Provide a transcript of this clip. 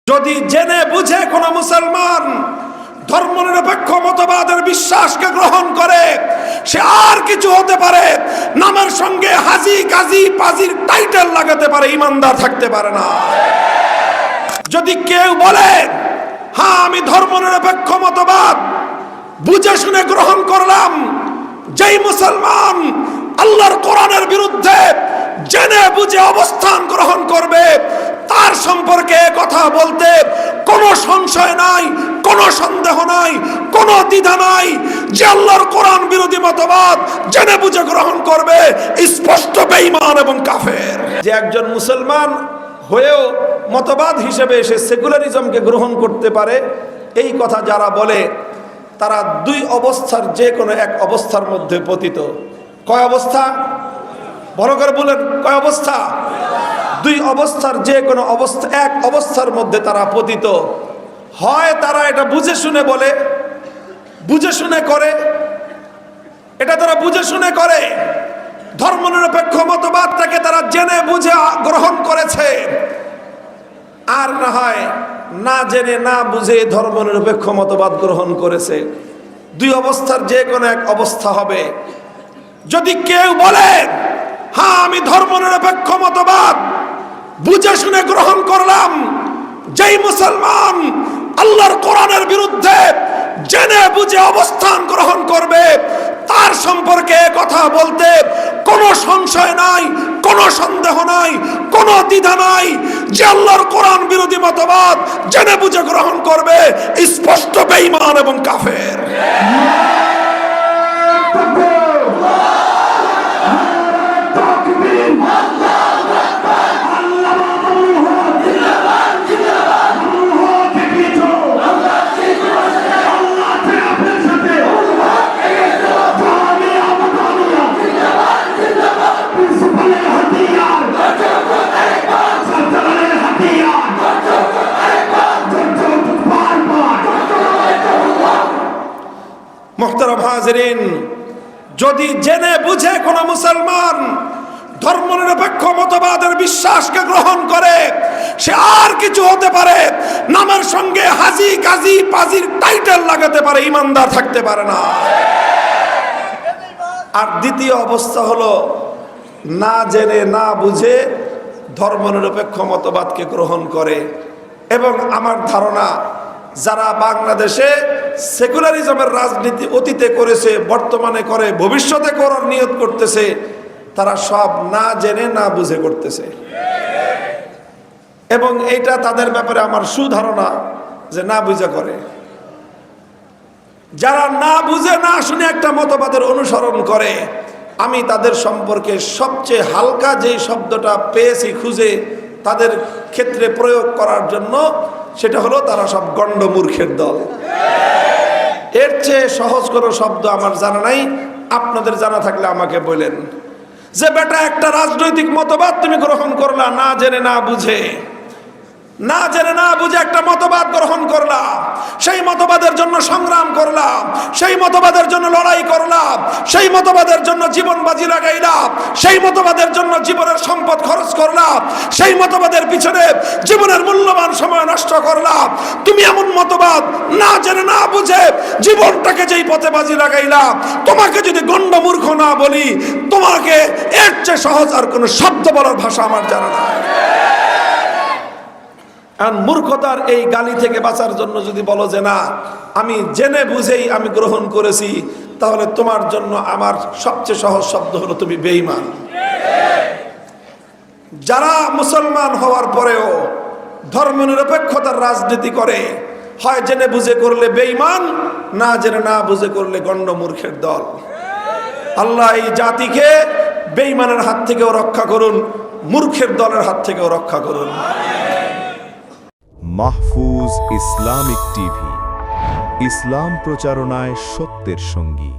যদি জেনে বুঝে কোন মুসলমান ধর্মনিরপেক্ষ মতবাদের বিশ্বাসকে গ্রহণ করে, সে আর কিছু হতে পারে, নামের সঙ্গে হাজি কাজী পাজির টাইটেল লাগাতে পারে, ইমানদার থাকতে পারে না। যদি কেউ বলে হ্যাঁ আমি ধর্মনিরপেক্ষ মতবাদ বুঝে শুনে গ্রহণ করলাম, যেই মুসলমান আল্লাহর কোরআনের বিরুদ্ধে জেনে বুঝে অবস্থান গ্রহণ করবে, তার সম্পর্কে কথা বলতে কোনো সংশয় নাই, কোনো সন্দেহ নাই, কোনো দ্বিধা নাই যে আল্লাহর কোরআন বিরোধী মতবাদ জেনে বুঝে গ্রহণ করবে স্পষ্ট বেঈমান এবং কাফের। যে একজন মুসলমান হয়েও মতবাদ হিসেবে সে সেকুলারিজমকে গ্রহণ করতে পারে, এই কথা যারা বলে তারা দুই অবস্থার যে কোনো এক অবস্থার মধ্যে পতিত। কয় অবস্থা? বড় করে বলেন, কয় অবস্থা? দুই অবস্থার যে কোনো অবস্থা, এক অবস্থার মধ্যে তারা পতিত। হয় তারা এটা বুঝে শুনে বলে, বুঝে শুনে করে, এটা তারা বুঝে শুনে করে, ধর্মনিরপেক্ষ মতবাদটাকে তারা জেনে বুঝে গ্রহণ করেছে। আর না হয় না জেনে না বুঝে ধর্মনিরপেক্ষ মতবাদ গ্রহণ করেছে। দুই অবস্থার যে কোনো এক অবস্থা হবে। যদি কেউ বলে হ্যাঁ আমি ধর্মনিরপেক্ষ মতবাদ বুঝে শুনে গ্রহণ করলাম, যেই মুসলমান আল্লাহর কোরআনের বিরুদ্ধে জেনে বুঝে অবস্থান গ্রহণ করবে, তার সম্পর্কে কথা বলতে কোনো সংশয় নাই, কোনো সন্দেহ নাই, কোনো দ্বিধা নাই যে আল্লাহর কোরআন বিরোধী মতবাদ জেনে বুঝে গ্রহণ করবে স্পষ্ট বেঈমান এবং কাফের। মুহতারাম হাজিরিন, যদি জেনে বুঝে কোন মুসলমান ধর্মনিরপেক্ষ মতবাদের বিশ্বাসকে গ্রহণ করে, সে আর কিছু হতে পারে, নামের সঙ্গে হাজি কাজী পাজির টাইটেল লাগাতে পারে, ইমানদার থাকতে পারে না। আর দ্বিতীয় অবস্থা হলো না জেনে না বুঝে ধর্মনিরপেক্ষ মতবাদকে গ্রহণ করে। এবং আমার ধারণা যারা বাংলাদেশে সেকুলারিজমের রাজনীতি অতীতে করেছে, বর্তমানে করে, ভবিষ্যতে করার নিয়ত করতেছে, তারা সব না জেনে না বুঝে করতেছে। এবং এইটা তাদের ব্যাপারে আমার সুধারণা যে না বুঝে করে। যারা না বুঝে না শুনে একটা মতবাদের অনুসরণ করে, আমি তাদের সম্পর্কে সবচেয়ে হালকা যে শব্দটা পেয়েছি খুঁজে তাদের ক্ষেত্রে প্রয়োগ করার জন্য, সেটা হলো তারা সব গণ্ড মূর্খের দল। এর চেয়ে সহজ কোনো শব্দ আমার জানা নাই, আপনাদের জানা থাকলে আমাকে বলেন যে বেটা একটা রাজনৈতিক মতবাদ তুমি গ্রহণ করলা না জেনে না বুঝে, না জেনে না বুঝে একটা মতবাদ গ্রহণ করলাম, সেই মতবাদের জন্য সংগ্রাম করলাম, সেই মতবাদের জন্য লড়াই করলাম, সেই মতবাদের জন্য জীবন বাজি লাগাইলাম, সেই মতবাদের জন্য জীবনের সম্পদ খরচ করলাম, সেই মতবাদের পিছনে জীবনের মূল্যবান সময় নষ্ট করলাম। তুমি এমন মতবাদ না জেনে না বুঝে জীবনটাকে যেই পথে বাজি লাগাইলাম, তোমাকে যদি গণ্ড মূর্খ না বলি, তোমাকে এর চেয়ে সহজ আর কোনো শব্দ বলার ভাষা আমার জানা নাই। আর মূর্খতার এই গালি থেকে বাঁচার জন্য যদি বলো যে না আমি জেনে বুঝেই আমি গ্রহণ করেছি, তাহলে তোমার জন্য আমার সবচেয়ে সহজ শব্দ হলো তুমি বেঈমান। যারা মুসলমান হওয়ার পরেও ধর্মনিরপেক্ষতার রাজনীতি করে, হয় জেনে বুঝে করলে বেঈমান, না জেনে না বুঝে করলে গণ্ড মূর্খের দল। আল্লাহ এই জাতিকে বেঈমানের হাত থেকেও রক্ষা করুন, মূর্খের দলের হাত থেকেও রক্ষা করুন। মাহফুজ ইসলামিক টিভি, ইসলাম প্রচারণায় সত্যের সঙ্গী।